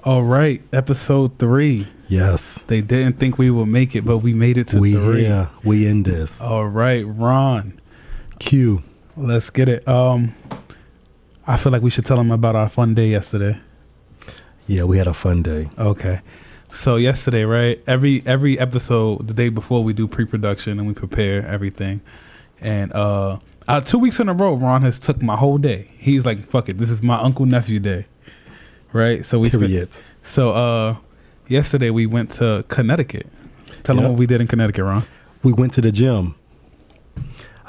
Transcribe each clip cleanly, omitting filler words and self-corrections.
All right, episode 3. Yes. They didn't think we would make it, but we made it to 3. Yeah, we in this. All right, Ron. Q. Let's get it. I feel like we should tell them about our fun day yesterday. Yeah, we had a fun day. Okay. So yesterday, right? Every episode, the day before, we do pre-production and we prepare everything. And 2 weeks in a row, Ron has took my whole day. He's like, "Fuck it, this is my uncle nephew day." Right? So we yesterday we went to Connecticut. Tell them what we did in Connecticut, Ron. We went to the gym.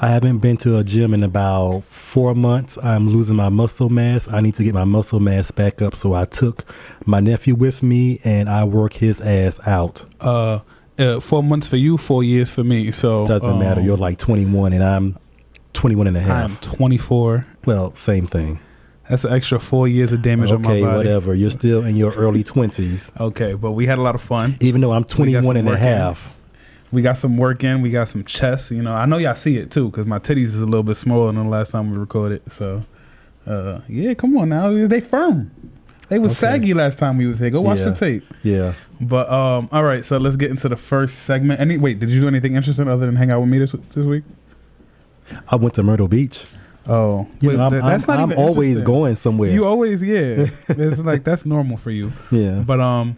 I haven't been to a gym in about 4 months. I'm losing my muscle mass. I need to get my muscle mass back up. So I took my nephew with me and I work his ass out. 4 months for you, 4 years for me. So doesn't matter. You're like 21 and I'm 21 and a half. I'm 24. Well, same thing. That's an extra 4 years of damage on my body. Okay, whatever. You're still in your early 20s. Okay, but we had a lot of fun. Even though I'm 21 and a half. We got some work in. We got some chest. You know, I know y'all see it too because my titties is a little bit smaller than the last time we recorded. So, yeah, come on now. They firm. They was saggy last time we was here. Go watch the tape. Yeah. But all right. So let's get into the first segment. Wait, did you do anything interesting other than hang out with me this week? I went to Myrtle Beach. Oh, you know, I'm always going somewhere. You always, yeah. It's like that's normal for you. Yeah. But all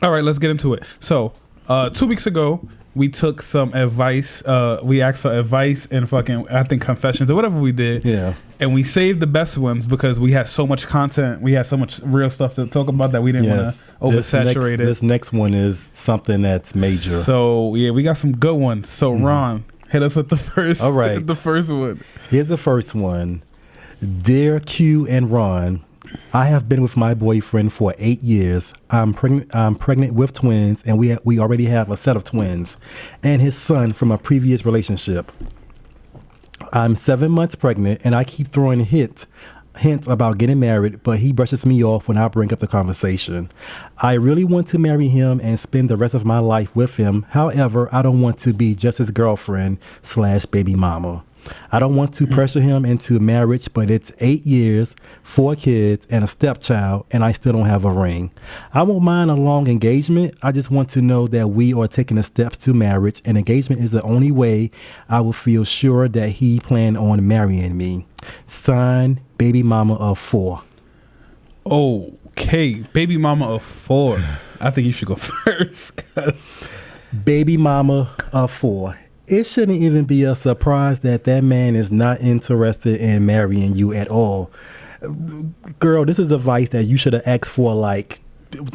right, let's get into it. So 2 weeks ago, we took some advice. We asked for advice and I think confessions or whatever we did. Yeah. And we saved the best ones because we had so much content. We had so much real stuff to talk about that we didn't want to oversaturate it. This next one is something that's major. So yeah, we got some good ones. So Ron, hit us with the first. All right. The first one. Here's the first one. Dear Q and Ron, I have been with my boyfriend for 8 years. I'm pregnant with twins, and we already have a set of twins, and his son from a previous relationship. I'm 7 months pregnant, and I keep throwing hints about getting married, but he brushes me off when I bring up the conversation. I really want to marry him and spend the rest of my life with him. However, I don't want to be just his girlfriend / baby mama. I don't want to pressure him into marriage, but it's 8 years, 4 kids, and a stepchild, and I still don't have a ring. I won't mind a long engagement. I just want to know that we are taking the steps to marriage, and engagement is the only way I will feel sure that he planned on marrying me. Signed, baby mama of 4. Okay, baby mama of 4. I think you should go first. Baby mama of 4. It shouldn't even be a surprise that man is not interested in marrying you at all. Girl, this is advice that you should have asked for like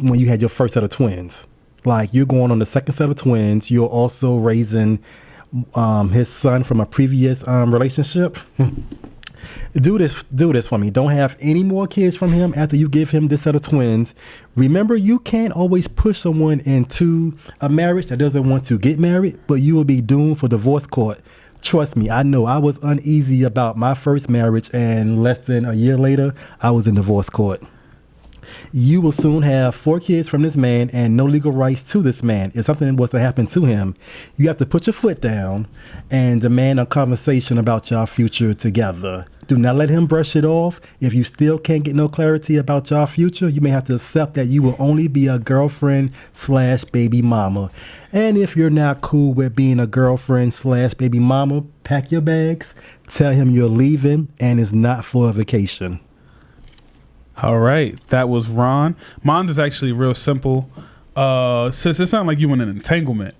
when you had your first set of twins. Like you're going on the second set of twins. You're also raising his son from a previous relationship. Do this for me. Don't have any more kids from him after you give him this set of twins. Remember, you can't always push someone into a marriage that doesn't want to get married, but you will be doomed for divorce court. Trust me, I know. I was uneasy about my first marriage, and less than a year later, I was in divorce court. You will soon have 4 kids from this man and no legal rights to this man. If something was to happen to him, you have to put your foot down and demand a conversation about your future together. Do not let him brush it off. If you still can't get no clarity about your future, you may have to accept that you will only be a girlfriend / baby mama. And if you're not cool with being a girlfriend / baby mama, pack your bags, tell him you're leaving and it's not for a vacation. All right, that was Ron. Mine is actually real simple. Sis, it sounds like you in an entanglement.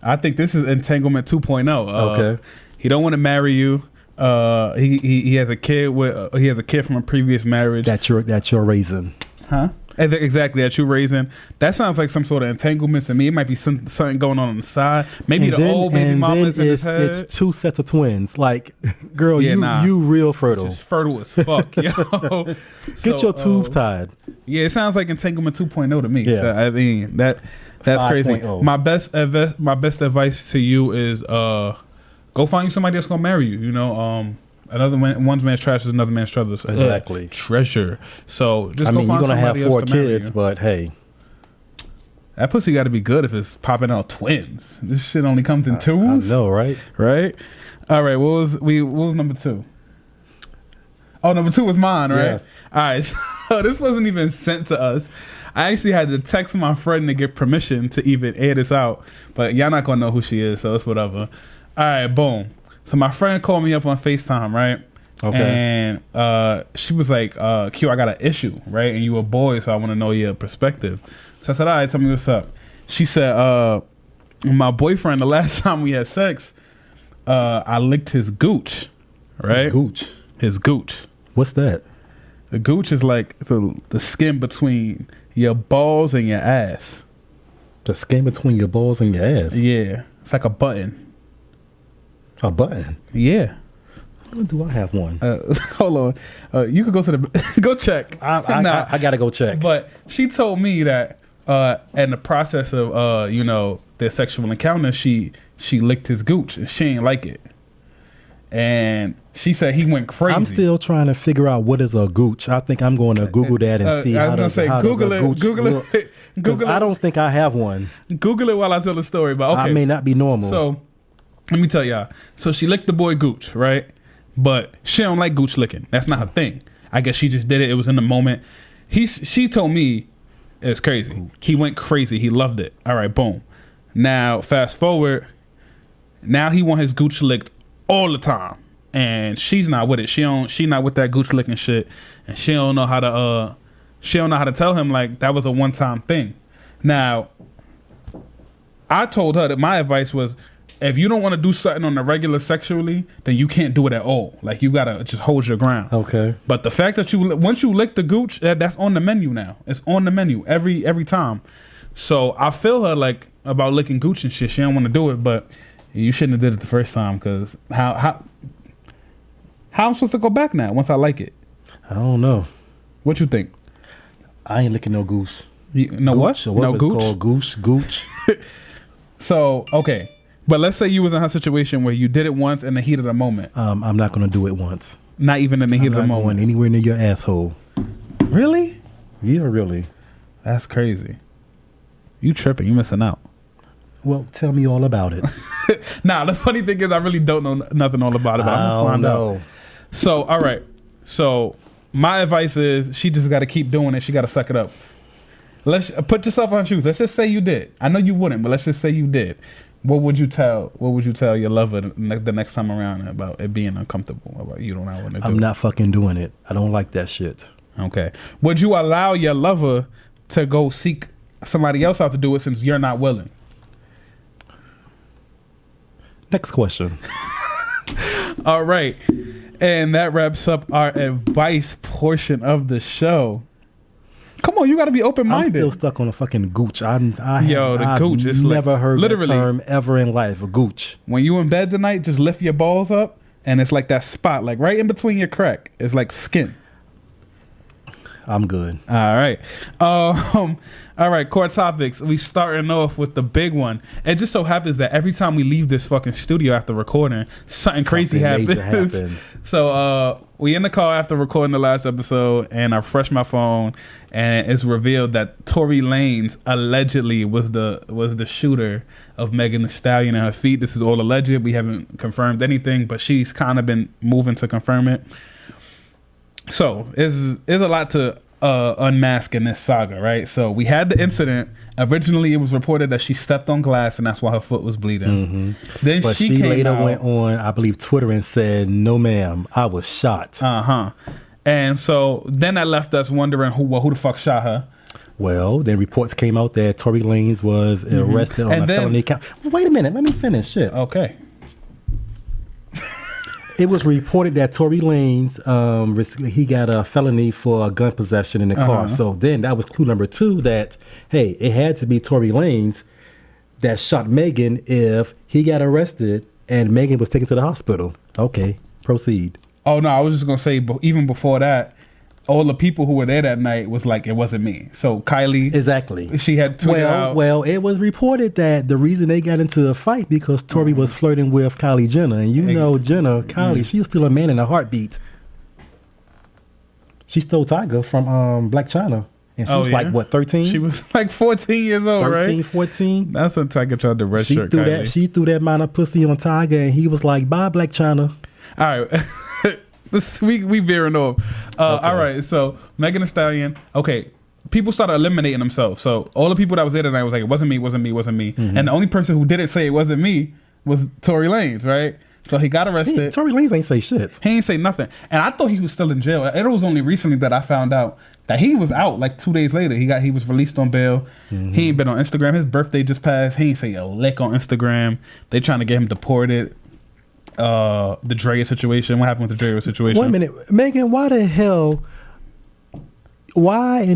I think this is entanglement 2.0. Okay. He don't want to marry you. He has a kid from a previous marriage that you're raising. Huh? Exactly, that you're raising. That sounds like some sort of entanglement to me. It might be something going on the side. Maybe old baby mama is in his head. It's 2 sets of twins. Like, girl, you real fertile. Just fertile as fuck, yo. Get your tubes tied. Yeah, it sounds like entanglement 2.0 to me. Yeah. So, I mean that's 5. Crazy. My best advice to you is go find you somebody that's gonna marry you. You know, one man's trash is another man's treasure. Exactly. Treasure. So just go find you're gonna have 4 kids, kids, but hey, that pussy got to be good if it's popping out twins. This shit only comes in 2s. I know, right? Right. All right. What was number 2? Oh, number 2 was mine, right? Yes. All right. this wasn't even sent to us. I actually had to text my friend to get permission to even air this out. But y'all not gonna know who she is, so it's whatever. All right, boom. So my friend called me up on FaceTime, right? Okay. And she was like, Q, I got an issue, right? And you a boy, so I want to know your perspective. So I said, all right, tell me what's up. She said, my boyfriend, the last time we had sex, I licked his gooch, right? His gooch? His gooch. What's that? The gooch is like the skin between your balls and your ass. The skin between your balls and your ass? Yeah. It's like a button. A button? Yeah. Do I have one? Hold on. You could go to the go check. I gotta go check. But she told me that in the process of their sexual encounter, she licked his gooch and she ain't like it. And she said he went crazy. I'm still trying to figure out what is a gooch. I think I'm going to Google that and see how does a gooch look. Google it. I don't think I have one. Google it while I tell the story. But okay. I may not be normal. So let me tell y'all. So she licked the boy gooch, right? But she don't like gooch licking. That's not her thing. I guess she just did it. It was in the moment. She told me it's crazy. Gooch. He went crazy. He loved it. All right, boom. Now fast forward. Now he want his gooch licked all the time, and she's not with it. She not with that gooch licking shit, and she don't know how to tell him like that was a one-time thing. Now, I told her that my advice was, if you don't want to do something on the regular sexually, then you can't do it at all. Like you gotta just hold your ground. Okay. But the fact that once you lick the gooch, that's on the menu now. It's on the menu every time. So I feel her like about licking gooch and shit. She don't want to do it, but you shouldn't have did it the first time, because how I'm supposed to go back now once I like it? I don't know. What you think? I ain't licking no goose. No gooch, what? No gooch? Called gooch. So, okay. But let's say you was in her situation where you did it once in the heat of the moment. I'm not going to do it once. Not even in the heat of the moment? I'm not going anywhere near your asshole. Really? Yeah, really. That's crazy. You tripping. You missing out. Well, tell me all about it. Nah, the funny thing is I really don't know nothing all about it. I don't know. So, all right. So, my advice is she just got to keep doing it. She got to suck it up. Let's put yourself on her shoes. Let's just say you did. I know you wouldn't, but let's just say you did. What would you tell your lover the next time around about it being uncomfortable? About you don't know what to do? I'm not fucking doing it. I don't like that shit. Okay. Would you allow your lover to go seek somebody else out to do it since you're not willing? Next question. All right. And that wraps up our advice portion of the show. Come on, you got to be open-minded. I'm still stuck on a fucking gooch. I've gooch. It's never heard literally, that term ever in life, a gooch. When you in bed tonight, just lift your balls up, and it's like that spot, like right in between your crack. It's like skin. I'm good. All right. All right, core topics. We starting off with the big one. It just so happens that every time we leave this fucking studio after recording, something crazy happens. So we in the car after recording the last episode, and I refreshed my phone, and it's revealed that Tory Lanez allegedly was the shooter of Megan Thee Stallion and her feet. This is all alleged. We haven't confirmed anything, but she's kind of been moving to confirm it. So there's a lot to unmask in this saga, right? So we had the incident. Originally, it was reported that she stepped on glass, and that's why her foot was bleeding. Mm-hmm. Then but she later went on, I believe, Twitter and said, "No, ma'am, I was shot." And so then that left us wondering who the fuck shot her. Well, then reports came out that Tory Lanez was arrested on a felony count. Wait a minute, let me finish. Shit. Okay. It was reported that Tory Lanez, he got a felony for gun possession in the car. So then that was clue number 2 that, hey, it had to be Tory Lanez that shot Megan if he got arrested and Megan was taken to the hospital. Okay, proceed. Oh, no, I was just going to say, even before that, all the people who were there that night was like, it wasn't me. So Kylie. Exactly. She had tweeted out. Well, it was reported that the reason they got into a fight because Tory was flirting with Kylie Jenner. And Kylie, she was still a man in a heartbeat. She stole Tiger from Black China. And she was like, what, 13? She was like 14 years old, 13, right? 14. That's when Tiger tried to redshirt Kylie. She threw that amount of pussy on Tiger and he was like, bye, Black China. All right. We veering off. Okay. All right, so Megan Thee Stallion. Okay, people started eliminating themselves. So all the people that was there tonight was like, it wasn't me, Mm-hmm. and the only person who didn't say it wasn't me was Tory Lanez, right? So he got arrested. Tory Lanez ain't say shit. He ain't say nothing, and I thought he was still in jail. It was only recently that I found out that he was out. Like 2 days later, he was released on bail. Mm-hmm. He ain't been on Instagram. His birthday just passed. He ain't say a lick on Instagram. They trying to get him deported. The Draya situation. What happened with the Draya situation? 1 minute, Megan. Why in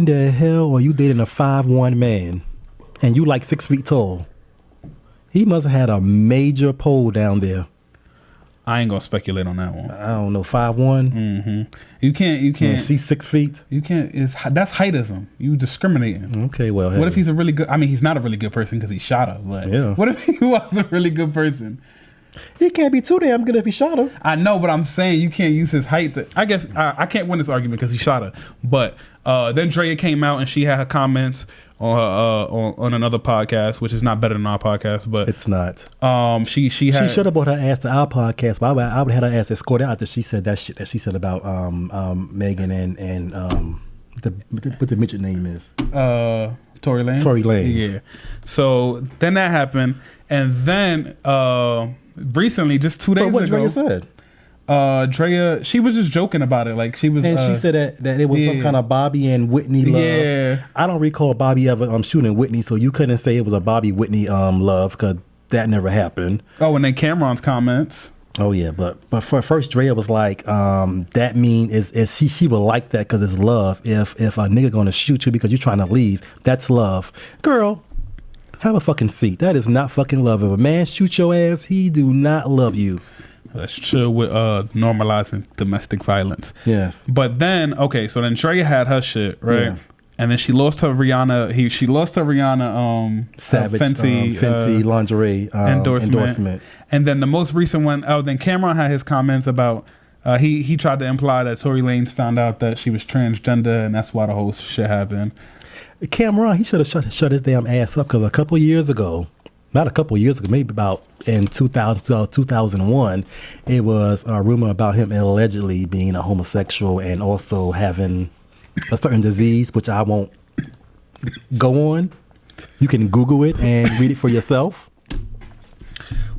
the hell are you dating a 5'1" man and you like 6 feet tall? He must have had a major pole down there. I ain't gonna speculate on that one. I don't know, 5'1". Mm-hmm. You can't. And she's 6 feet. You can't. That's heightism. You discriminating. Okay, well, What if he's a really good? I mean, he's not a really good person because he shot her. But Yeah. what if he was a really good person? He can't be too damn good if he shot her. I know, but I'm saying you can't use his height. I guess I can't win this argument because he shot her. But then Draya came out and she had her comments on her on another podcast, which is not better than our podcast, but It's not. She She should have brought her ass to our podcast, but I would have had her ass escorted out after she said that shit that she said about Megan and what the midget name is. Tory Lanez. Tory Lanez. Yeah. So then that happened, and then recently, just 2 days But what ago, Draya said. Draya, she was just joking about it, like she was, And she said that it was some kind of Bobby and Whitney love. Yeah. I don't recall Bobby ever shooting Whitney, so you couldn't say it was a Bobby Whitney love because that never happened. Oh, and then Cameron's comments. Oh yeah, but for first, Draya was like, that mean is she would like that because it's love. If a nigga gonna shoot you because you're trying to leave, that's love. Girl, have a fucking seat. That is not fucking love. If a man shoot your ass, he do not love you. Let's chill with normalizing domestic violence. Yes. But then, okay, so then Draya had her shit, right? Yeah. And then she lost her Rihanna. She lost her Rihanna Savage Fenty lingerie endorsement. And then the most recent one, then Cameron had his comments about he tried to imply that Tory Lanez found out that she was transgender, and that's why the whole shit happened. Cameron, he should have shut his damn ass up because a couple years ago, maybe about in 2001, it was a rumor about him allegedly being a homosexual and also having a certain disease, which I won't go on. You can Google it and read it for yourself.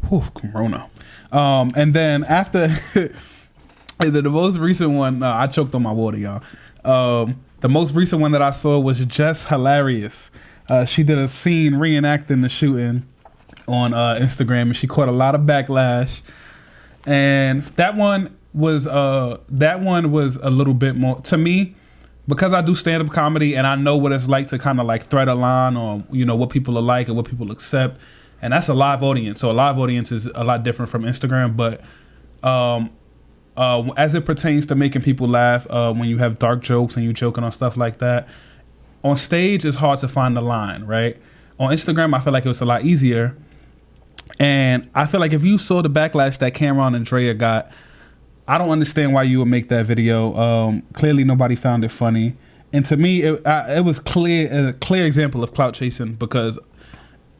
Whew, Corona. And then after the most recent one, I choked on my water, y'all. The most recent one that I saw was just hilarious. She did a scene reenacting the shooting on Instagram, and she caught a lot of backlash. And that one was a little bit more to me, because I do stand-up comedy and I know what it's like to kind of like thread a line on, you know, what people are like and what people accept. And that's a live audience. So a live audience is a lot different from Instagram. But as it pertains to making people laugh, when you have dark jokes and you joking on stuff like that, on stage it's hard to find the line, right? On Instagram, I feel like it was a lot easier. And I feel like if you saw the backlash that Cameron and Draya got, I don't understand why you would make that video. Clearly nobody found it funny. And to me, it was a clear example of clout chasing, because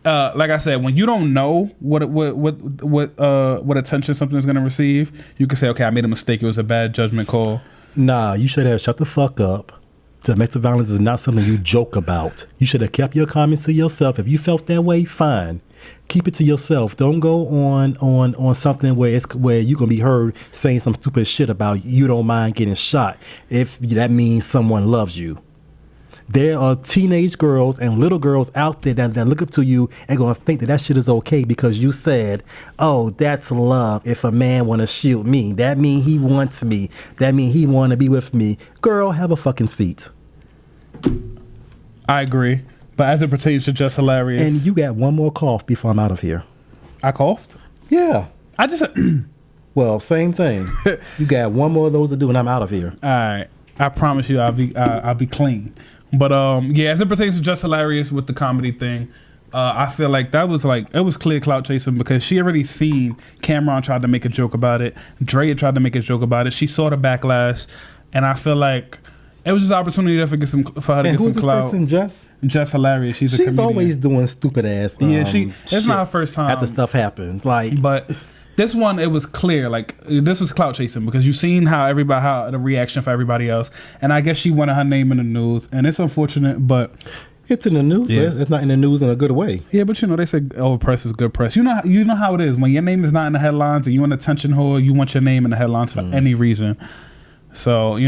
like I said, when you don't know what attention something is going to receive, you can say, okay, I made a mistake. It was a bad judgment call. Nah, you should have shut the fuck up. Domestic violence is not something you joke about. You should have kept your comments to yourself. If you felt that way, fine. Keep it to yourself. Don't go on something where you're gonna be heard saying some stupid shit about you don't mind getting shot if that means someone loves you. There are teenage girls and little girls out there that look up to you and gonna think that shit is okay because you said, oh, that's love. If a man wanna shoot me, that mean he wants me. That mean he wanna be with me. Girl, have a fucking seat. I agree. But as it pertains to Just Hilarious. And you got one more cough before I'm out of here. I coughed? Yeah. I just... Well, same thing. You got one more of those to do and I'm out of here. All right. I promise you I'll be clean. But yeah, as it pertains to Just Hilarious with the comedy thing, I feel like it was clear clout chasing, because she already seen Cameron tried to make a joke about it. Draya tried to make a joke about it. She saw the backlash, and I feel like it was just an opportunity for her to get some clout. And who's this person, Jess? Just Hilarious. She's always doing stupid ass. Yeah, it's not her first time after stuff happened. Like, but This one, it was clear. Like, this was clout chasing because you seen how the reaction for everybody else. And I guess she wanted her name in the news. And it's unfortunate, but... It's in the news, but it's not in the news in a good way. Yeah, but they say press is good press. You know how it is. When your name is not in the headlines and you an attention whore, you want your name in the headlines for any reason. So,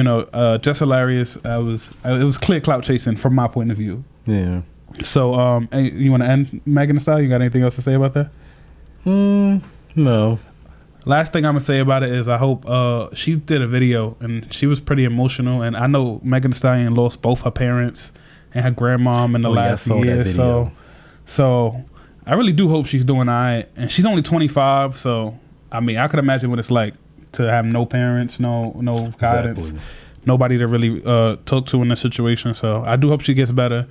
just hilarious. It was clear clout chasing from my point of view. Yeah. So, you want to end Megan Thee Stallion? You got anything else to say about that? No. Last thing I'm gonna say about it is I hope she did a video and she was pretty emotional. And I know Megan Thee Stallion lost both her parents and her grandmom in the last year. So I really do hope she's doing all right. And she's only 25, so I mean I could imagine what it's like to have no parents, no guidance, exactly. Nobody to really talk to in this situation. So I do hope she gets better.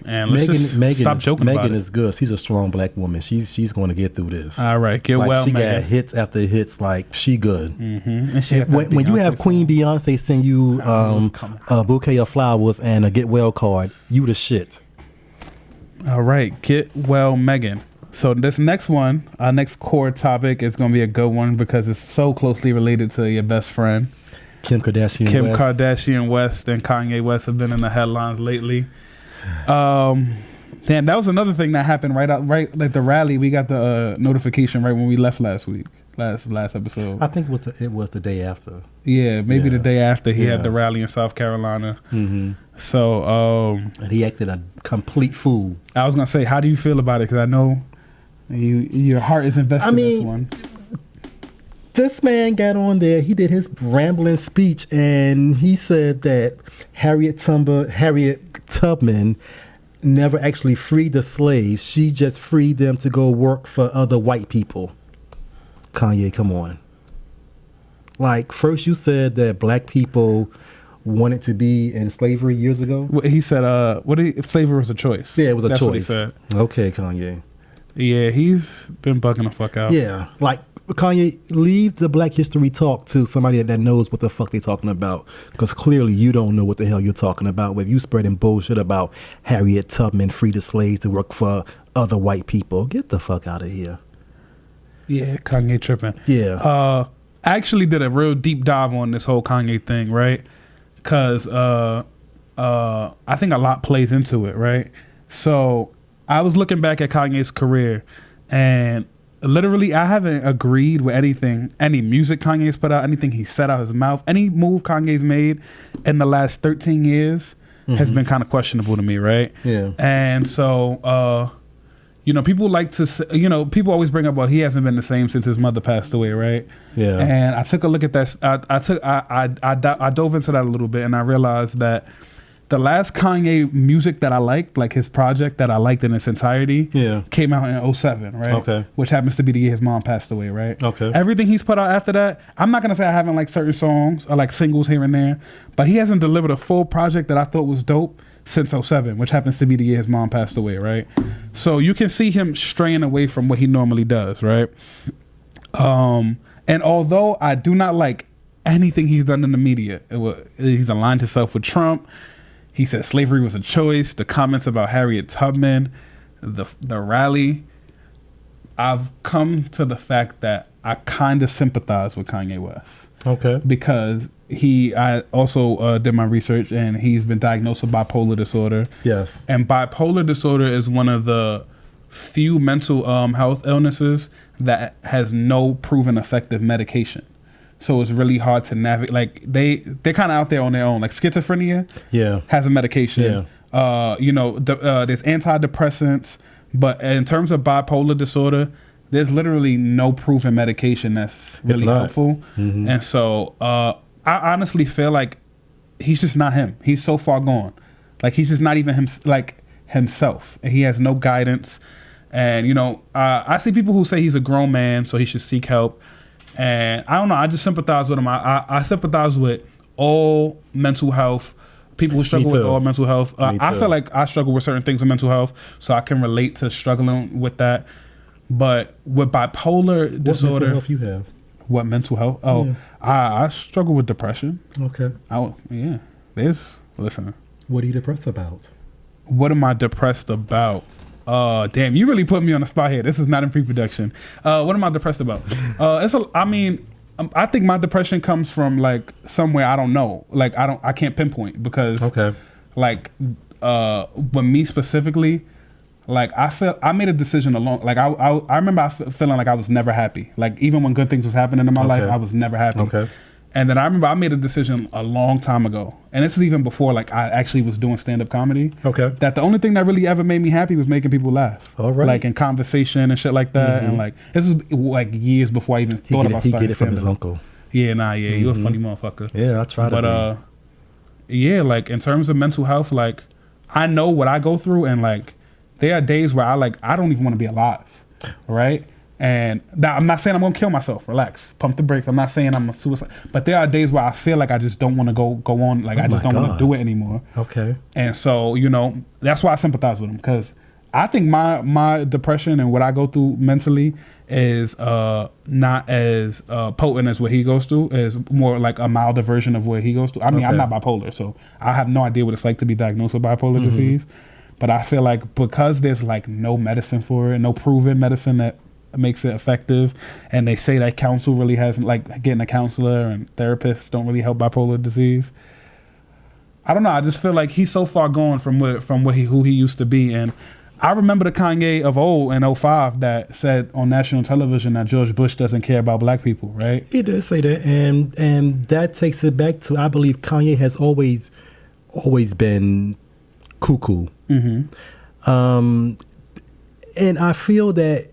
And let's stop joking about it. Megan is good. She's a strong black woman. She's going to get through this. All right, get well, she Megan. Got hits after hits. Like she good. Mm-hmm. And when you have Queen Beyonce send you a bouquet of flowers and a get well card, you the shit. All right, get well, Megan. So this next one, our next core topic is going to be a good one because it's so closely related to your best friend, Kim Kardashian West and Kanye West have been in the headlines lately. Damn, that was another thing that happened right like the rally. We got the notification right when we left last week, last episode. I think it was the day after. Yeah, maybe the day after he had the rally in South Carolina. Mm-hmm. So and he acted a complete fool. I was gonna say, how do you feel about it? Because I know your heart is invested in this one. This man got on there. He did his rambling speech, and he said that Harriet Tubman never actually freed the slaves. She just freed them to go work for other white people. Kanye, come on. Like, first you said that black people wanted to be in slavery years ago. He said, if slavery was a choice. Yeah, it was a choice. What he said. Okay, Kanye. Yeah, he's been bugging the fuck out. Yeah, like, Kanye, leave the Black History talk to somebody that knows what the fuck they're talking about, because clearly you don't know what the hell you're talking about. If you spreading bullshit about Harriet Tubman freed the slaves to work for other white people, get the fuck out of here. Yeah, Kanye tripping. Yeah. I actually did a real deep dive on this whole Kanye thing, right? Because I think a lot plays into it, right? So I was looking back at Kanye's career, and literally, I haven't agreed with any music Kanye's put out, anything he said out his mouth, any move Kanye's made in the last 13 years has been kind of questionable to me, right? Yeah. And so, people like to say, people always bring up, well, he hasn't been the same since his mother passed away, right? Yeah. And I took a look at that. I dove into that a little bit, and I realized that the last Kanye music that I liked, like his project that I liked in its entirety, came out in 2007, right? Okay. Which happens to be the year his mom passed away, right? Okay. Everything he's put out after that, I'm not going to say I haven't liked certain songs or like singles here and there, but he hasn't delivered a full project that I thought was dope since 2007, which happens to be the year his mom passed away, right? So you can see him straying away from what he normally does, right? And although I do not like anything he's done in the media, he's aligned himself with Trump. He said slavery was a choice. The comments about Harriet Tubman, the rally. I've come to the fact that I kind of sympathize with Kanye West. Okay. Because I also did my research, and he's been diagnosed with bipolar disorder. Yes. And bipolar disorder is one of the few mental health illnesses that has no proven effective medication. So it's really hard to navigate. Like they're kind of out there on their own. Like schizophrenia, has a medication. Yeah. There's antidepressants, but in terms of bipolar disorder, there's literally no proven medication that's really helpful. Mm-hmm. And so I honestly feel like he's just not him. He's so far gone. Like he's just not even himself. And he has no guidance. And I see people who say he's a grown man, so he should seek help. And I don't know. I just sympathize with him. I sympathize with all mental health. People who struggle with all mental health. I feel like I struggle with certain things in mental health, so I can relate to struggling with that. But with bipolar disorder, what mental health you have? What mental health? Oh, yeah. I struggle with depression. Okay. Listen. What are you depressed about? What am I depressed about? Damn, you really put me on the spot here. This is not in pre-production. What am I depressed about? I think my depression comes from like somewhere I don't know. Like I can't pinpoint because like with me specifically, like I made a decision along. Like I remember feeling like I was never happy. Like even when good things was happening in my life, I was never happy. And then I remember I made a decision a long time ago, and this is even before like I actually was doing stand-up comedy. That the only thing that really ever made me happy was making people laugh. Like in conversation and shit like that. And like this is like years before I even thought about starting stand-up. He get it from his uncle. Yeah, you're a funny motherfucker. Yeah, I try to be. Yeah, like in terms of mental health, like I know what I go through, and like there are days where I don't even want to be alive, right? And now I'm not saying I'm gonna kill myself. Relax, pump the brakes. I'm not saying I'm a suicide, but there are days where I feel like I just don't want to go on. Like I just don't want to do it anymore. And so that's why I sympathize with him, because I think my depression and what I go through mentally is not as potent as what he goes through. Is more like a milder version of what he goes through. I mean, I'm not bipolar, so I have no idea what it's like to be diagnosed with bipolar disease. But I feel like because there's like no medicine for it, no proven medicine that makes it effective, and they say that counsel really hasn't, like getting a counselor and therapists don't really help bipolar disease. I don't know. I just feel like he's so far gone from who he used to be. And I remember the Kanye of old in 2005 that said on national television that George Bush doesn't care about black people, right? He did say that, and that takes it back to, I believe Kanye has always been cuckoo. And I feel that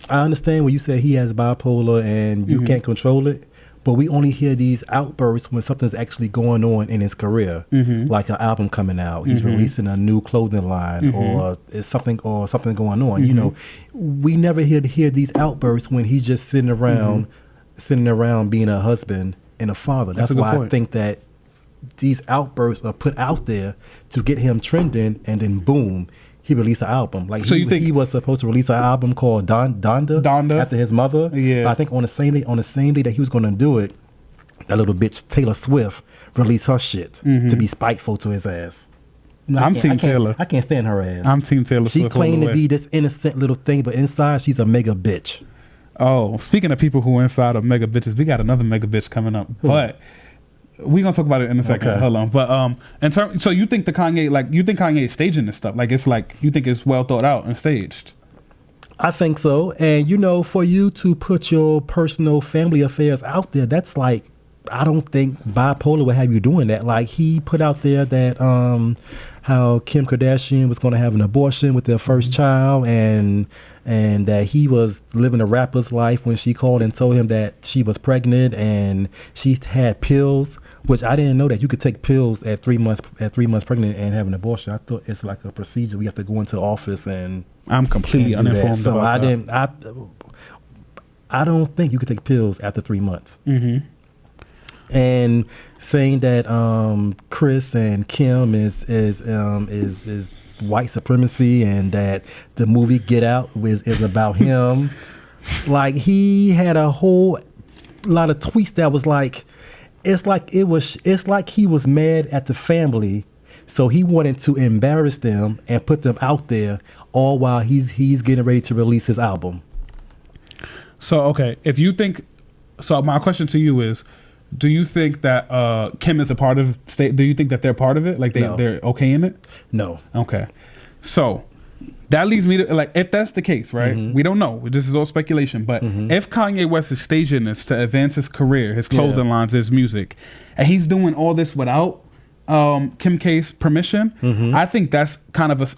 I understand when you say he has bipolar and you can't control it, but we only hear these outbursts when something's actually going on in his career, like an album coming out, he's releasing a new clothing line, or something going on. We never hear these outbursts when he's just sitting around being a husband and a father. That's why I think that these outbursts are put out there to get him trending, and then boom, he released an album. Like, so he was supposed to release an album called Donda after his mother. Yeah. But I think on the same day that he was going to do it, that little bitch Taylor Swift released her shit to be spiteful to his ass. I'm Team Taylor. I can't stand her ass. I'm Team Taylor Swift. She claimed to be this innocent little thing, but inside she's a mega bitch. Oh, speaking of people who are inside of mega bitches, we got another mega bitch coming up. But we're gonna talk about it in a second. Okay. Hold on. But so you think Kanye is staging this stuff? Like, it's like, you think it's well thought out and staged? I think so. And for you to put your personal family affairs out there, that's like, I don't think bipolar would have you doing that. Like, he put out there that how Kim Kardashian was going to have an abortion with their first child, and that he was living a rapper's life when she called and told him that she was pregnant, and she had pills, which I didn't know that you could take pills at 3 months pregnant and have an abortion. I thought it's like a procedure. We have to go into office and I'm completely uninformed. So I don't think you could take pills after 3 months. And saying that Chris and Kim is white supremacy, and that the movie Get Out is about him. Like, he had a whole lot of tweets that was like, it's like he was mad at the family, so he wanted to embarrass them and put them out there, all while he's getting ready to release his album. So okay, so my question to you is, do you think that Kim is a part of state? Do you think that they're part of it? Like they're okay in it? No. Okay. So that leads me to, like, if that's the case, right? We don't know. This is all speculation. But if Kanye West is staging this to advance his career, his clothing lines, his music, and he's doing all this without Kim K's permission, I think that's kind of his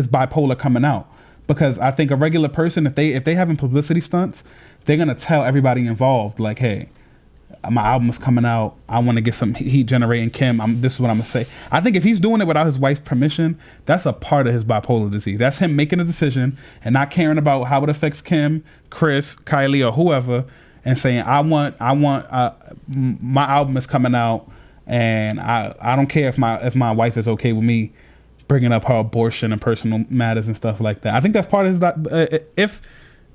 bipolar coming out. Because I think a regular person, if they having publicity stunts, they're gonna tell everybody involved, like, hey, my album is coming out, I want to get some heat generating Kim, this is what I'm gonna say. I think if he's doing it without his wife's permission, that's a part of his bipolar disease. That's him making a decision and not caring about how it affects Kim, Chris, Kylie, or whoever, and saying, I want my album is coming out, and I don't care if my wife is okay with me bringing up her abortion and personal matters and stuff like that. I think that's part of his, if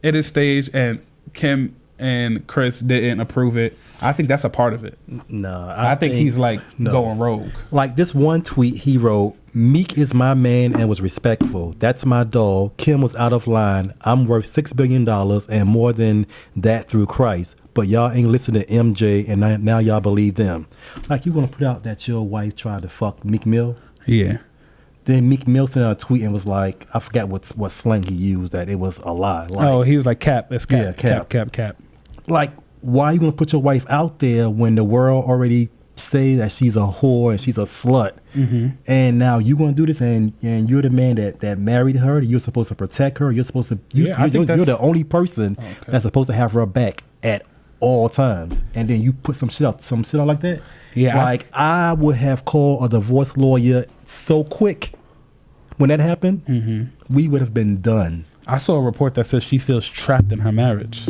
it is staged and Kim and Chris didn't approve it. I think that's a part of it. No, I think he's like going rogue. Like this one tweet he wrote, Meek is my man and was respectful. That's my dog. Kim was out of line. I'm worth $6 billion and more than that through Christ. But y'all ain't listen to MJ and now y'all believe them. Like you gonna put out that your wife tried to fuck Meek Mill? Yeah. Then Meek Mill sent out a tweet and was like, I forgot what slang he used, that it was a lie. Like, he was like cap. That's cap. Yeah, Cap. Like, why are you gonna put your wife out there when the world already say that she's a whore and she's a slut, and now you gonna do this and you're the man that married her? You're supposed to protect her. You're supposed to. You're the only person that's supposed to have her back at all times, and then you put some shit out like that. Yeah, like I would have called a divorce lawyer so quick when that happened. We would have been done. I saw a report that says she feels trapped in her marriage.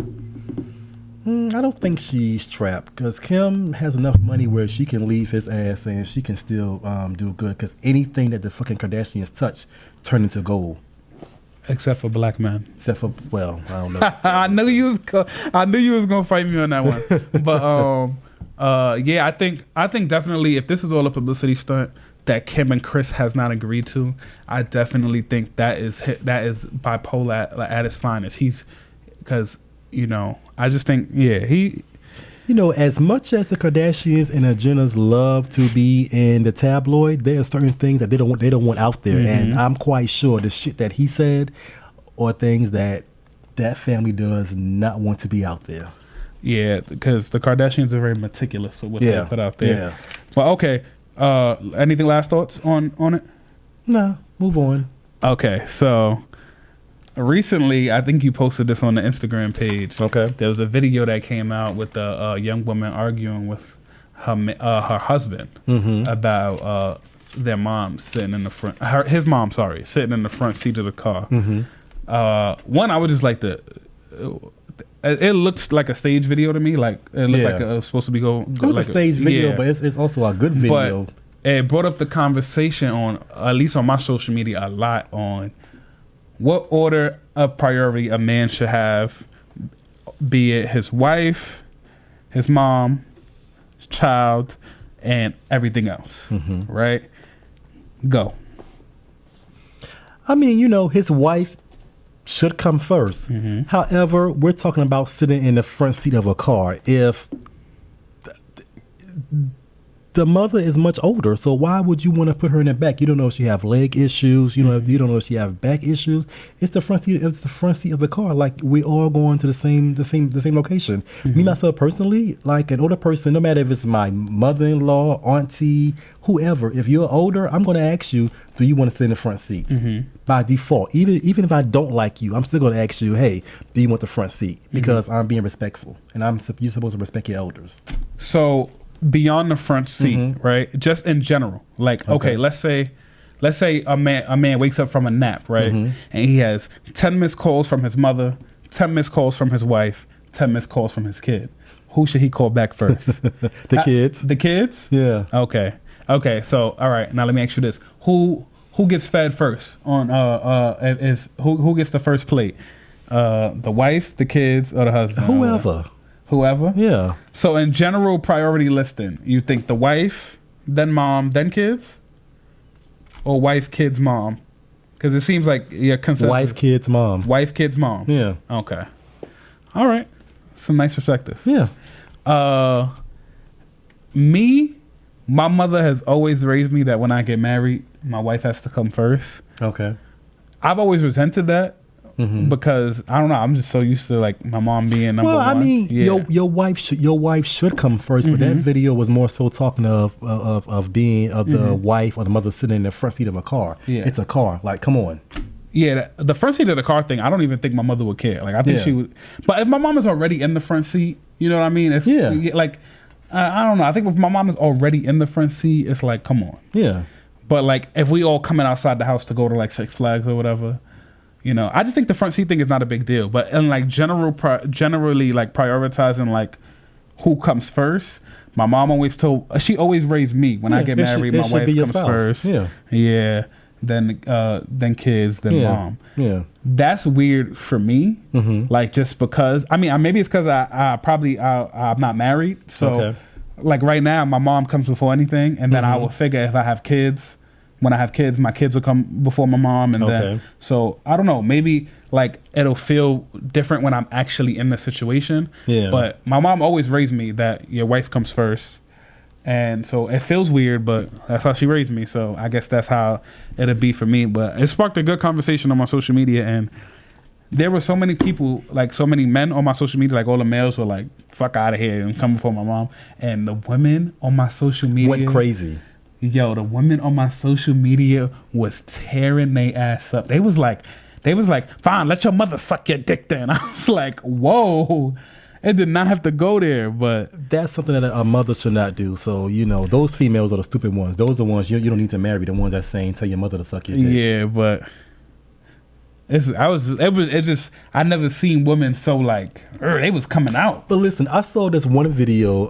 I don't think she's trapped because Kim has enough money where she can leave his ass and she can still do good, because anything that the fucking Kardashians touch turn into gold. Except for black men. Except for, well, I don't know. I knew you was gonna fight me on that one. But yeah, I think definitely if this is all a publicity stunt that Kim and Chris has not agreed to, I definitely think that is bipolar at its finest. Because I just think as much as the Kardashians and the Jenners love to be in the tabloid, there are certain things that they don't want out there, and I'm quite sure the shit that he said are things that family does not want to be out there. Yeah, because the Kardashians are very meticulous with what they put out there. Yeah. But okay, anything last thoughts on it? No, move on. Okay, so recently, I think you posted this on the Instagram page. Okay. There was a video that came out with a young woman arguing with her husband about their mom sitting in the front. His mom, sitting in the front seat of the car. One, I would just like to. It looks like a stage video to me. Like it looked like it was supposed to be It was like a stage video, but it's also a good video. But it brought up the conversation on, at least on my social media, a lot on what order of priority a man should have, be it his wife, his mom, his child, and everything else. Right? Go. I mean, his wife should come first. However, we're talking about sitting in the front seat of a car. If the mother is much older, so why would you want to put her in the back? You don't know if she have leg issues. You don't know if she have back issues. It's the front seat. It's the front seat of the car. Like we all going to the same location. Me myself personally, like an older person, no matter if it's my mother-in-law, auntie, whoever. If you're older, I'm going to ask you, do you want to sit in the front seat? By default, even if I don't like you, I'm still going to ask you, hey, do you want the front seat? Because I'm being respectful, and you're supposed to respect your elders. So beyond the front seat, right? Just in general, like okay, let's say a man wakes up from a nap, right? And he has 10 missed calls from his mother, 10 missed calls from his wife, 10 missed calls from his kid. Who should he call back first? The kids. The kids? Yeah. Okay. So all right, now let me ask you this: Who gets fed first on who gets the first plate? The wife, the kids, or the husband? Whoever? Yeah. So in general priority listing, you think the wife, then mom, then kids? Or wife, kids, mom? Because it seems like consensus. Wife, kids, mom. Wife, kids, mom. Yeah. Okay. All right. Some nice perspective. Yeah. My mother has always raised me that when I get married, my wife has to come first. Okay. I've always resented that. Because I don't know, I'm just so used to like my mom being number one. Well, I mean, your wife should come first, but that video was more so talking of the wife or the mother sitting in the front seat of a car. Yeah. It's a car. Like, come on. Yeah, the front seat of the car thing, I don't even think my mother would care. Like, I think she would. But if my mom is already in the front seat, you know what I mean? It's like, I don't know. I think if my mom is already in the front seat, it's like, come on. Yeah. But like, if we all coming outside the house to go to like Six Flags or whatever. I just think the front seat thing is not a big deal. But in like generally like prioritizing like who comes first, my mom always raised me when I get married, my wife comes first. Yeah. then kids, then mom. Yeah. That's weird for me. Like, just because, I mean, maybe it's because I'm not married. So like right now, my mom comes before anything. And then I will figure if I have kids, when I have kids, my kids will come before my mom. And then, so I don't know, maybe like it'll feel different when I'm actually in the situation. Yeah. But my mom always raised me that your wife comes first. And so it feels weird, but that's how she raised me. So I guess that's how it'll be for me. But it sparked a good conversation on my social media. And there were so many people, like so many men on my social media, like all the males were like, fuck out of here and come before my mom. And the women on my social media went crazy. Yo, the women on my social media was tearing their ass up. They was like, fine, let your mother suck your dick then. I was like, whoa. It did not have to go there, but that's something that a mother should not do. So, you know, those females are the stupid ones. Those are the ones you don't need to marry. The ones that's saying tell your mother to suck your dick. Yeah, but I never seen women so like they was coming out. But listen, I saw this one video.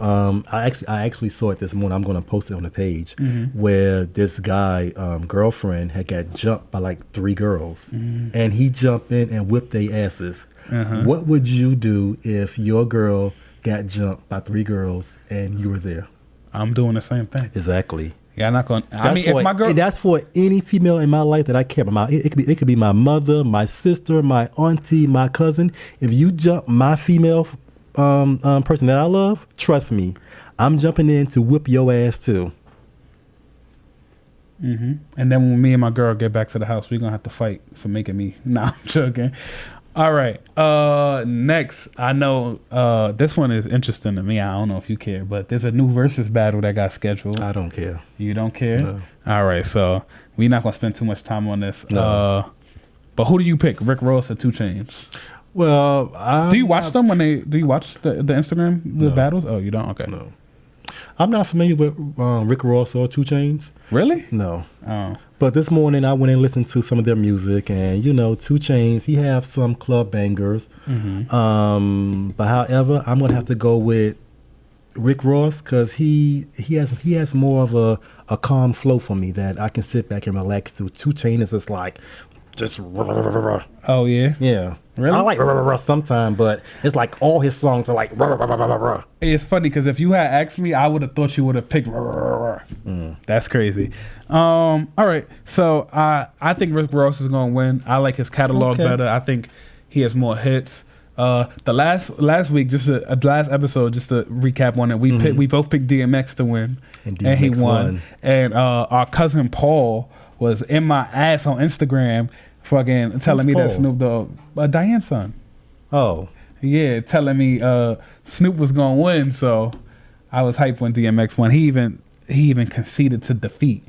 I actually saw it this morning. I'm going to post it on the page where this guy girlfriend had got jumped by like 3 girls, and he jumped in and whipped their asses. What would you do if your girl got jumped by 3 girls and you were there? I'm doing the same thing. Exactly. Yeah, I'm not going. I mean, if my girl, that's for any female in my life that I care about. It could be my mother, my sister, my auntie, my cousin. If you jump my female person that I love, trust me, I'm jumping in to whip your ass too. And then when me and my girl get back to the house, we're gonna have to fight for making me. Nah, I'm joking. All right. Next, I know this one is interesting to me. I don't know if you care, but there's a new versus battle that got scheduled. I don't care. You don't care? No. All right. So we're not gonna spend too much time on this. No. But who do you pick, Rick Ross or 2 Chainz? Well, do you watch them when they? Do you watch the Instagram battles? Oh, you don't? Okay. No. I'm not familiar with Rick Ross or 2 Chainz. Really? No. Oh. But this morning I went and listened to some of their music, and you know, 2 Chainz, he have some club bangers. But however, I'm gonna have to go with Rick Ross because he has more of a calm flow for me that I can sit back and relax to. 2 Chainz is just like oh yeah, yeah. Really? I like sometimes, but it's like all his songs are like. It's funny because if you had asked me, I would have thought you would have picked. That's crazy. All right, so I think Rick Ross is gonna win. I like his catalog better. I think he has more hits. The last week, just the last episode, just to recap on it, we both picked DMX to win, and he won. And our cousin Paul was in my ass on Instagram, fucking telling me that Snoop Dogg, Diane's son. Oh, yeah, telling me Snoop was gonna win. So I was hyped when DMX won. He even conceded to defeat.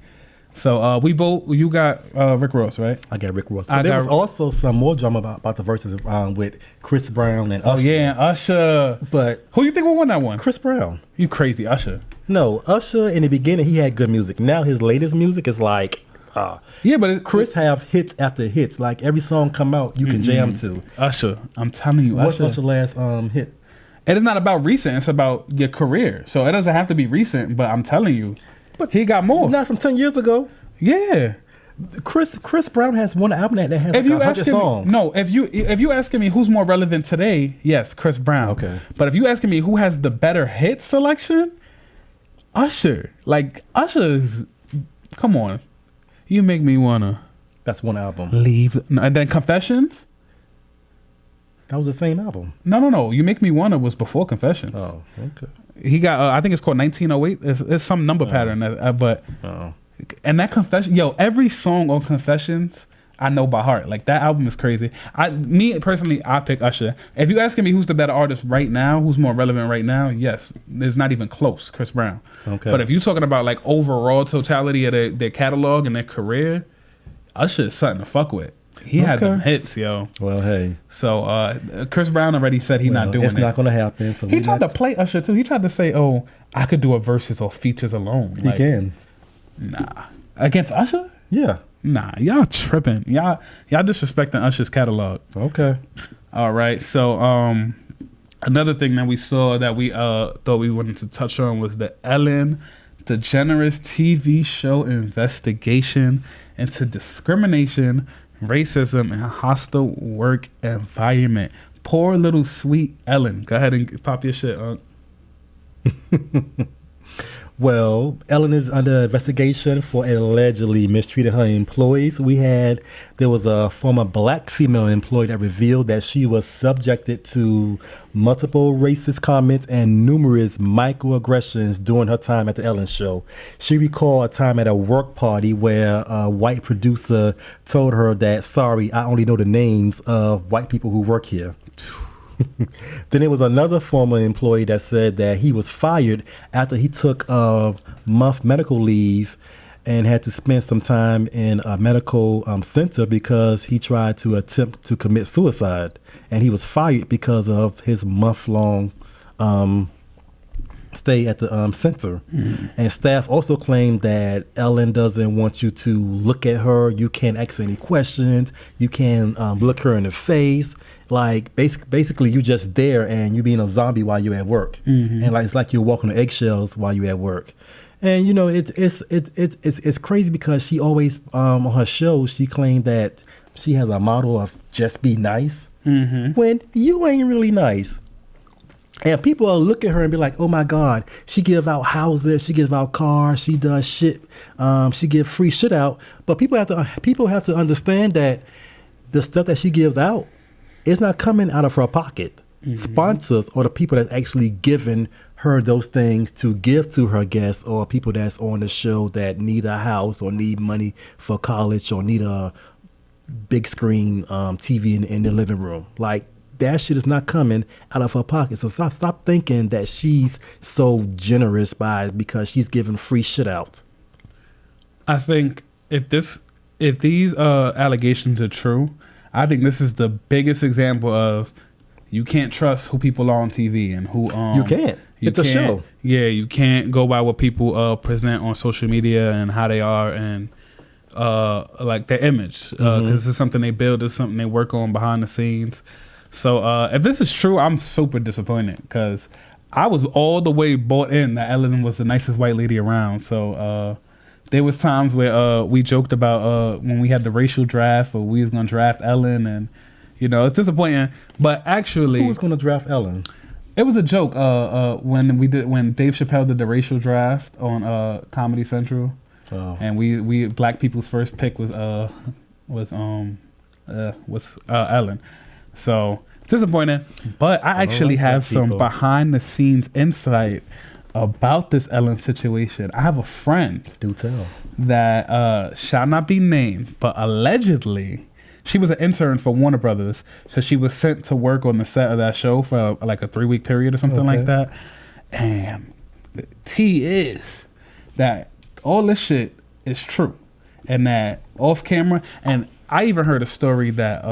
So you got Rick Ross, right? I got Rick Ross. But there was also some more drama about the verses with Chris Brown and Usher. Oh yeah, and Usher. But who you think will win that one? Chris Brown. You crazy, Usher? No, Usher in the beginning he had good music. Now his latest music is like. Yeah, but Chris have hits after hits. Like every song come out, you can jam to. Usher, I'm telling you, what's your last hit? It is not about recent; it's about your career. So it doesn't have to be recent. But I'm telling you, but he got more. Not from 10 years ago. Yeah, Chris Brown has one album that has like 100 songs. No, if you asking me who's more relevant today, yes, Chris Brown. Okay. But if you asking me who has the better hit selection, Usher. Like Usher's, come on. You make me wanna. That's one album. Leave. And then Confessions. That was the same album. No. You Make Me Wanna was before Confessions. Oh, okay. He got. I think it's called 1908. It's some number pattern. But. Oh. And that Confession. Yo, every song on Confessions, I know by heart. Like that album is crazy. Me personally, I pick Usher. If you asking me who's the better artist right now, who's more relevant right now, yes, it's not even close. Chris Brown. Okay. But if you're talking about like overall totality of their catalog and their career, Usher is something to fuck with. He had them hits, yo. Well, hey. So Chris Brown already said he's not doing it. It's not going to happen. So he tried to play Usher too. He tried to say, "Oh, I could do a verses or features alone." He can. Nah, against Usher? Yeah. Nah, y'all tripping. Y'all disrespecting Usher's catalog. Okay. All right. So another thing that we saw that we thought we wanted to touch on was the Ellen DeGeneres TV show investigation into discrimination, racism, and hostile work environment. Poor little sweet Ellen. Go ahead and pop your shit, Unc. Well, Ellen is under investigation for allegedly mistreating her employees. There was a former black female employee that revealed that she was subjected to multiple racist comments and numerous microaggressions during her time at the Ellen show. She recalled a time at a work party where a white producer told her that, sorry, I only know the names of white people who work here. Then there was another former employee that said that he was fired after he took a month medical leave and had to spend some time in a medical center because he tried to attempt to commit suicide. And he was fired because of his month-long stay at the center. And staff also claimed that Ellen doesn't want you to look at her. You can't ask any questions. You can't look her in the face. Like basically you just there and you being a zombie while you're at work. And like it's like you're walking on eggshells while you're at work. And you know it's crazy because she always on her show she claimed that she has a motto of just be nice when you ain't really nice. And people will look at her and be like, oh my God, she give out houses, she give out cars, she does shit, she give free shit out. But people have to understand that the stuff that she gives out, it's not coming out of her pocket. Sponsors or the people that's actually giving her those things to give to her guests or people that's on the show that need a house or need money for college or need a big screen TV in their living room. Like that shit is not coming out of her pocket. So stop thinking that she's so generous because she's giving free shit out. I think if these allegations are true, I think this is the biggest example of you can't trust who people are on TV and who you can't. It's a show. Yeah, you can't go by what people present on social media and how they are and like their image because this is something they build, it's something they work on behind the scenes. So if this is true, I'm super disappointed because I was all the way bought in that Ellen was the nicest white lady around. So there was times where we joked about when we had the racial draft where we was going to draft Ellen and, you know, it's disappointing. But actually... Who was going to draft Ellen? It was a joke when Dave Chappelle did the racial draft on Comedy Central. Oh. And we black people's first pick was Ellen. So it's disappointing. But I actually have some behind the scenes insight about this Ellen situation. I have a friend. Do tell. That shall not be named, but allegedly she was an intern for Warner Brothers. So she was sent to work on the set of that show for like a 3-week period or something like that. And the tea is that all this shit is true. And that off camera, and I even heard a story that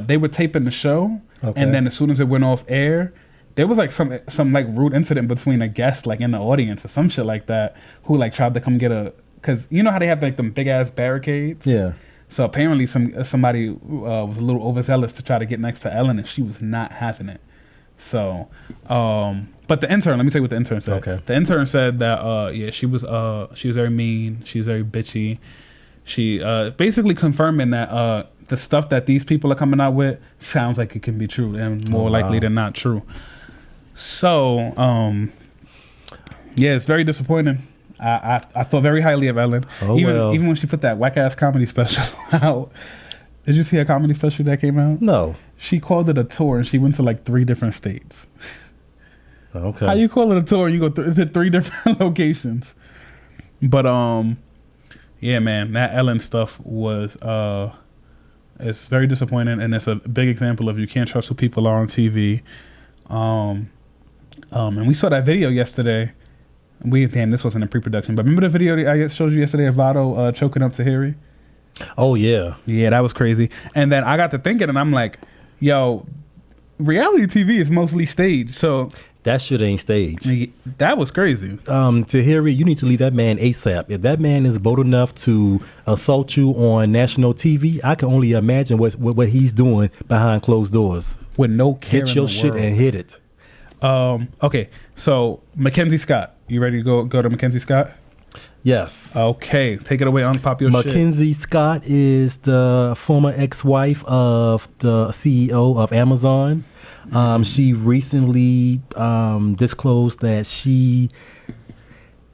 they were taping the show and then as soon as it went off air, there was like some like rude incident between a guest like in the audience or some shit like that who like tried to come get because you know how they have like them big ass barricades. Yeah. So apparently somebody was a little overzealous to try to get next to Ellen and she was not having it. So, but the intern, let me say what the intern said. Okay. The intern said that she was very mean. She was very bitchy. She basically confirming that the stuff that these people are coming out with sounds like it can be true and more likely than not true. So, yeah, it's very disappointing. I thought very highly of Ellen. Even when she put that whack ass comedy special out. Did you see a comedy special that came out? No. She called it a tour and she went to like 3 different states. Okay. How you call it a tour? You go it's at 3 different locations. But yeah, man, that Ellen stuff was it's very disappointing and it's a big example of you can't trust who people are on TV. And we saw that video yesterday. This wasn't in pre-production, but remember the video that I showed you yesterday of Vado choking up Tahiri? Oh yeah. Yeah, that was crazy. And then I got to thinking and I'm like, yo, reality TV is mostly staged. So that shit ain't staged. That was crazy. Tahiri, you need to leave that man ASAP. If that man is bold enough to assault you on national TV, I can only imagine what he's doing behind closed doors. With no care Get your shit and hit it. Okay, so Mackenzie Scott, You ready to go to Mackenzie Scott? Yes. Okay, take it away. Unpop your shit. Mackenzie Scott is the former ex-wife of the CEO of Amazon. She recently disclosed that she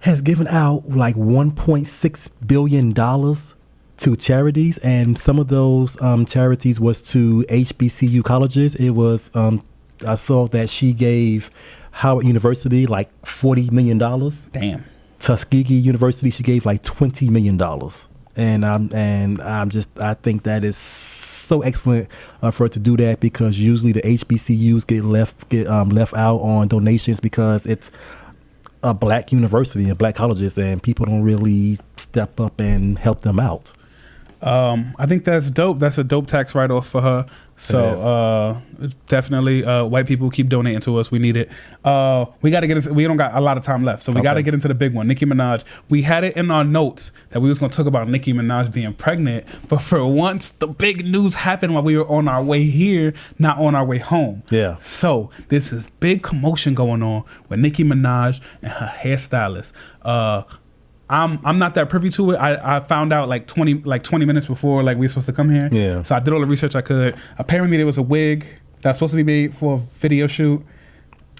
has given out like $1.6 billion to charities, and some of those charities was to HBCU colleges. It was I saw that she gave Howard University like $40 million. Damn. Tuskegee University, she gave like $20 million. I think that is so excellent for her to do that, because usually the HBCUs get left out on donations because it's a black university and black colleges, and people don't really step up and help them out. I think that's dope. That's a dope tax write-off for her. So definitely, white people keep donating to us. We need it. We got to get into, we don't got a lot of time left, so we got to get into the big one. Nicki Minaj. We had it in our notes that we was going to talk about Nicki Minaj being pregnant, but for once, the big news happened while we were on our way here, not on our way home. Yeah. So this is big commotion going on with Nicki Minaj and her hairstylist. I'm not that privy to it. I found out like 20 minutes before like we were supposed to come here. Yeah. So I did all the research I could. Apparently there was a wig that's supposed to be made for a video shoot.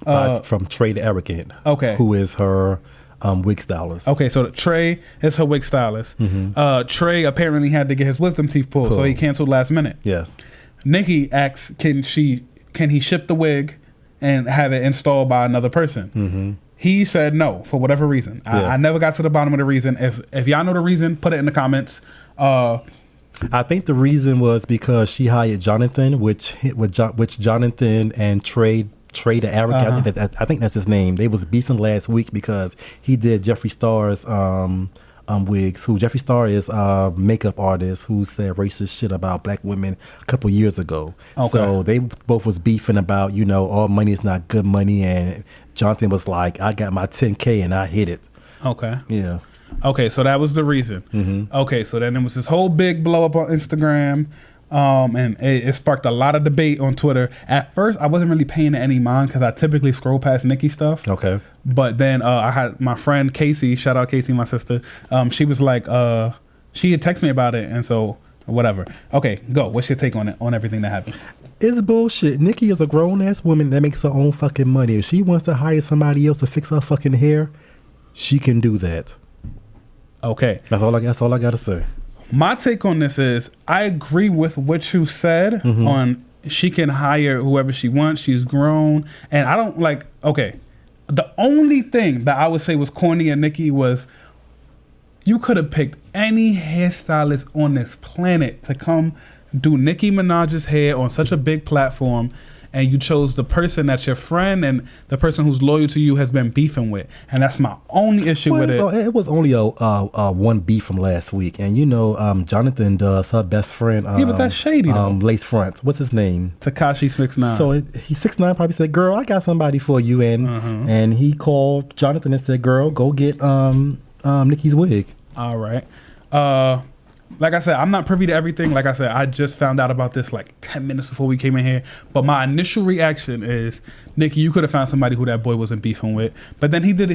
From Trey the Arrogant. Okay. Who is her wig stylist. Okay, so Trey is her wig stylist. Mm-hmm. Trey apparently had to get his wisdom teeth pulled, so he canceled last minute. Yes. Nicki asks, can he ship the wig and have it installed by another person? Mm-hmm. He said no for whatever reason. Yes. I never got to the bottom of the reason. If y'all know the reason, put it in the comments. I think the reason was because she hired Jonathan, which Jonathan and Trey the Arrogant. I think that's his name. They was beefing last week because he did Jeffree Star's wigs. Who Jeffree Star is a makeup artist who said racist shit about black women a couple years ago. Okay. So they both was beefing about, all money is not good money, and Jonathan was like, I got my 10K and I hit it. Okay. Yeah. Okay, so that was the reason. Mm-hmm. Okay, so then there was this whole big blow up on Instagram, and it sparked a lot of debate on Twitter. At first, I wasn't really paying any mind because I typically scroll past Nicki stuff. Okay. But then I had my friend Casey, shout out Casey, my sister. She was like, she had texted me about it, and so whatever. Okay, go. What's your take on it, on everything that happened? It's bullshit. Nicki is a grown-ass woman that makes her own fucking money. If she wants to hire somebody else to fix her fucking hair, she can do that. Okay. That's all I got to say. My take on this is I agree with what you said on she can hire whoever she wants. She's grown. And I don't like, okay, the only thing that I would say was corny at Nicki was you could have picked any hairstylist on this planet to come do Nicki Minaj's hair on such a big platform, and you chose the person that your friend and the person who's loyal to you has been beefing with, and that's my only issue with it. It was only a one beef from last week, and Jonathan does her best friend. Yeah, but that's shady though. Lace fronts. What's his name? Tekashi 6ix9ine. So he 6ix9ine probably said, "Girl, I got somebody for you," and he called Jonathan and said, "Girl, go get Nicki's wig." All right. Like I said, I'm not privy to everything. Like I said, I just found out about this like 10 minutes before we came in here. But my initial reaction is, Nicki, you could have found somebody who that boy wasn't beefing with. But then he did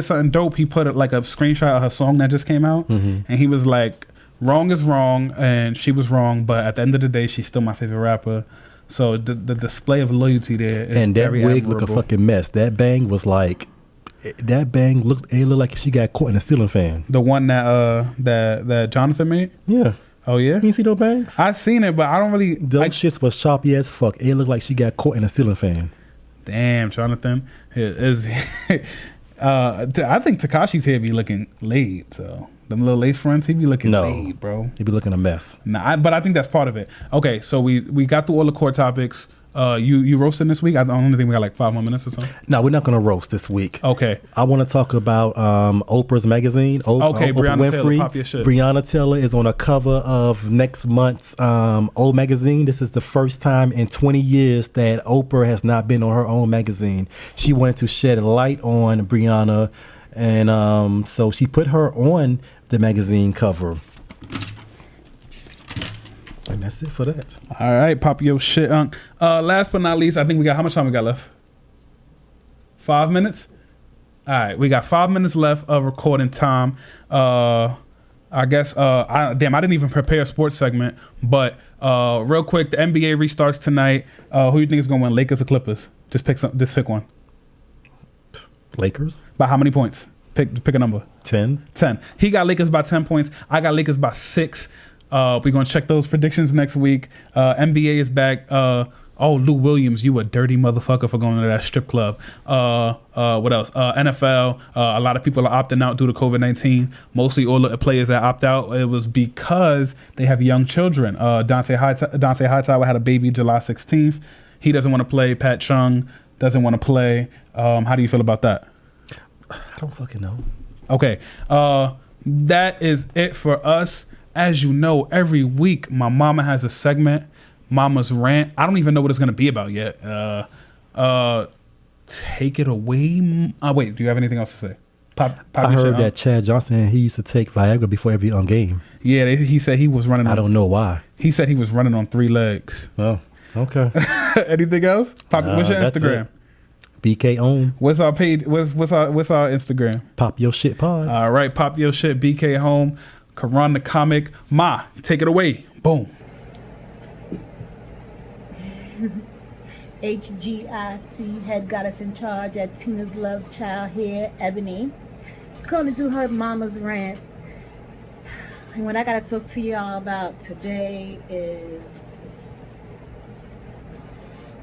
something dope. He put like a screenshot of her song that just came out, and he was like, "Wrong is wrong," and she was wrong. But at the end of the day, she's still my favorite rapper. So the display of loyalty there is and that very wig admirable. looked a fucking mess. That bang was like. That bang looked like she got caught in a ceiling fan. The one that Jonathan made? Yeah. Oh yeah? You see those bangs? I seen it, but I don't really. Those shits was choppy as fuck. It looked like she got caught in a ceiling fan. Damn, Jonathan is. I think Tekashi's hair be looking laid. So them little lace fronts, he be looking laid, bro. He be looking a mess. Nah, but I think that's part of it. Okay, so we got through all the core topics. You roasting this week? I don't think we got like 5 more minutes or something. No, we're not gonna roast this week. Okay. I want to talk about Oprah's magazine. Okay, Breonna Breonna Winfrey. Taylor, pop your shit. Breonna Taylor is on a cover of next month's O magazine. This is the first time in 20 years that Oprah has not been on her own magazine. She wanted to shed light on Breonna, and so she put her on the magazine cover. And that's it for that. All right, pop your shit. Last but not least, I think we got, how much time we got left? 5 minutes? All right, we got 5 minutes left of recording time. I guess I didn't even prepare a sports segment, but real quick, the NBA restarts tonight. Who do you think is gonna win, Lakers or Clippers? Just pick one. Lakers. By how many points? Pick a number. 10. He got Lakers by 10 points. I got Lakers by 6. We're gonna check those predictions next week. NBA is back. Lou Williams, you a dirty motherfucker for going to that strip club. What else? NFL, a lot of people are opting out due to COVID-19. Mostly all the players that opt out, it was because they have young children. Dante Hightower had a baby July 16th. He doesn't want to play. Pat Chung doesn't want to play. How do you feel about that? I don't fucking know. Okay. That is it for us. As you know, every week my mama has a segment, Mama's Rant. I don't even know what it's going to be about yet. Take it away. Wait, do you have anything else to say? I heard that Chad Johnson, he used to take Viagra before every game. Yeah, he said he was running on... I don't know why. He said he was running on 3 legs. Oh, okay. Anything else? What's your Instagram? BK Ohm. What's our page? What's our Instagram? Pop Your Shit Pod. All right, Pop Your Shit, BK Home. Karan the Comic. Ma, take it away. Boom. HGIC, head goddess in charge at Tina's Love Child here, Ebony. Gonna do her mama's rant. And what I gotta talk to y'all about today is...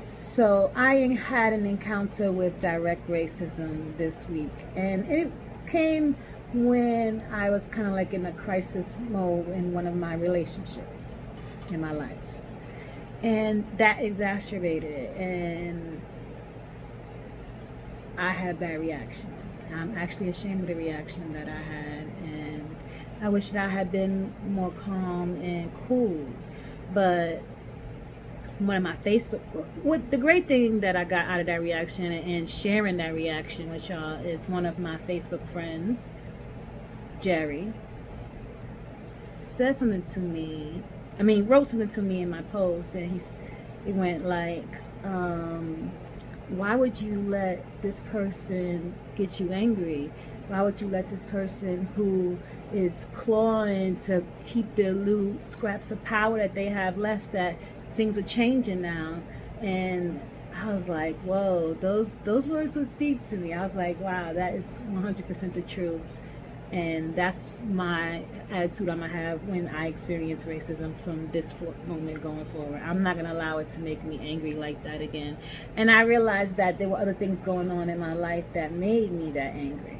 So I had an encounter with direct racism this week. And it came when I was kind of like in a crisis mode in one of my relationships in my life. And that exacerbated it, and I had a bad reaction. I'm actually ashamed of the reaction that I had, and I wish that I had been more calm and cool. But one of my Facebook, what the great thing that I got out of that reaction and sharing that reaction with y'all is one of my Facebook friends, Jerry, said something to me. Wrote something to me in my post, and he went like, why would you let this person get you angry? Why would you let this person who is clawing to keep their little scraps of power that they have left, that things are changing now? And I was like, whoa, those words was deep to me. I was like, wow, that is 100% the truth. And that's my attitude I'm going to have when I experience racism from this moment going forward. I'm not going to allow it to make me angry like that again. And I realized that there were other things going on in my life that made me that angry.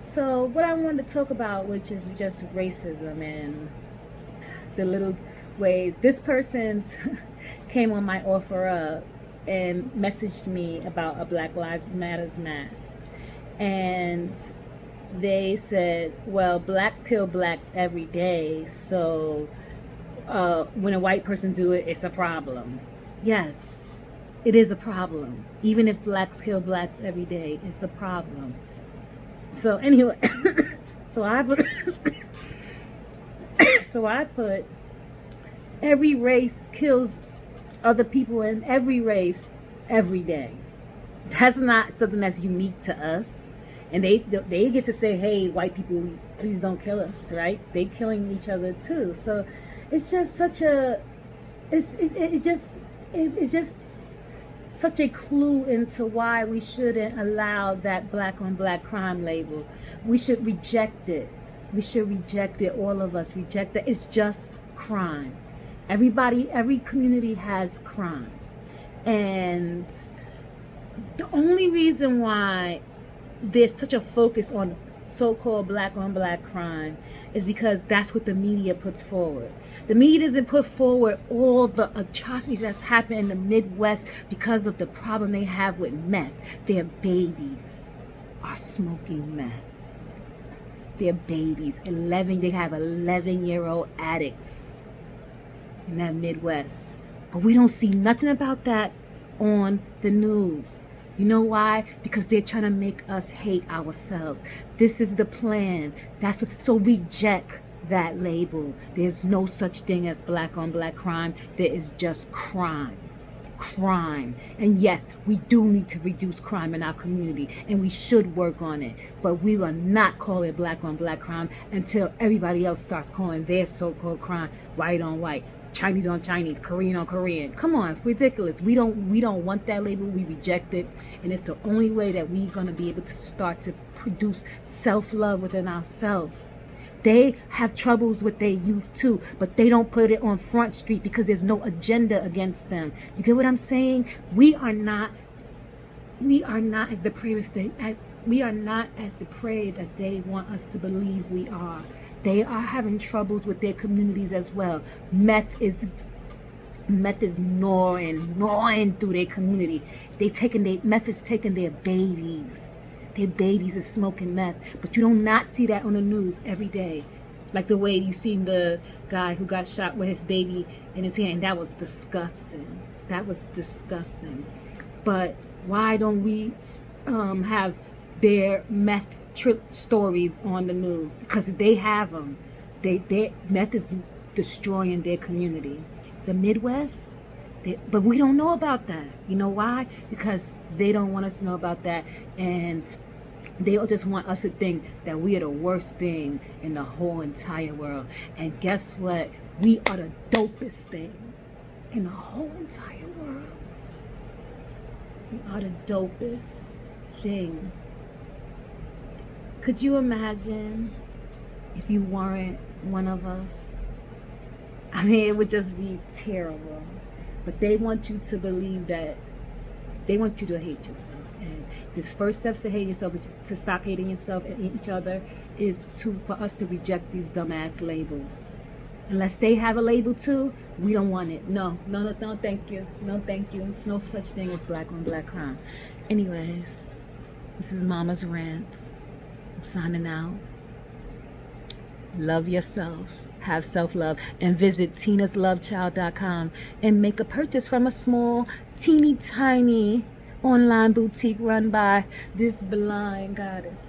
So what I wanted to talk about, which is just racism and the little ways. This person came on my offer up and messaged me about a Black Lives Matters mask. And they said, well, blacks kill blacks every day, so when a white person do it, it's a problem. Yes, it is a problem. Even if blacks kill blacks every day, it's a problem. So anyway, so I put every race kills other people in every race every day. That's not something that's unique to us. And they get to say, hey, white people, please don't kill us, right? They killing each other too. So it's just such a, it's just such a clue into why we shouldn't allow that black on black crime label. We should reject it. We should reject it. All of us reject it. It's just crime. Every community has crime. And the only reason why there's such a focus on so-called black on black crime is because that's what the media puts forward. The media doesn't put forward all the atrocities that's happened in the Midwest because of the problem they have with meth. Their babies are smoking meth. Their babies, they have 11-year-old addicts in that Midwest. But we don't see nothing about that on the news. You know why? Because they're trying to make us hate ourselves. This is the plan. So reject that label. There's no such thing as black on black crime. There is just crime. crime. And yes, we do need to reduce crime in our community, and we should work on it. But we will not call it black on black crime until everybody else starts calling their so-called crime white on white, Chinese on Chinese, Korean on Korean. Come on, it's ridiculous. We don't want that label. We reject it, and it's the only way that we're gonna be able to start to produce self-love within ourselves. They have troubles with their youth too, but they don't put it on Front Street because there's no agenda against them. You get what I'm saying? We are not as depraved as they want us to believe we are. They are having troubles with their communities as well. Meth is gnawing through their community. Meth is taking their babies. Their babies is smoking meth, but you do not see that on the news every day, like the way you seen the guy who got shot with his baby in his hand. That was disgusting. But why don't we have their meth stories on the news? Because they have them. Their meth is destroying their community. The Midwest, but we don't know about that. You know why? Because they don't want us to know about that, and they just want us to think that we are the worst thing in the whole entire world. And guess what? We are the dopest thing in the whole entire world. We are the dopest thing. Could you imagine if you weren't one of us? I mean, it would just be terrible. But they want you to believe that, they want you to hate yourself. And this first steps to hate yourself is to stop hating yourself and each other, is for us to reject these dumbass labels. Unless they have a label too, we don't want it. No, thank you. No, thank you. It's no such thing as black on black crime. Anyways, this is Mama's Rants. I'm signing out. Love yourself. Have self-love, and visit tinaslovechild.com and make a purchase from a small, teeny tiny online boutique run by this blind goddess.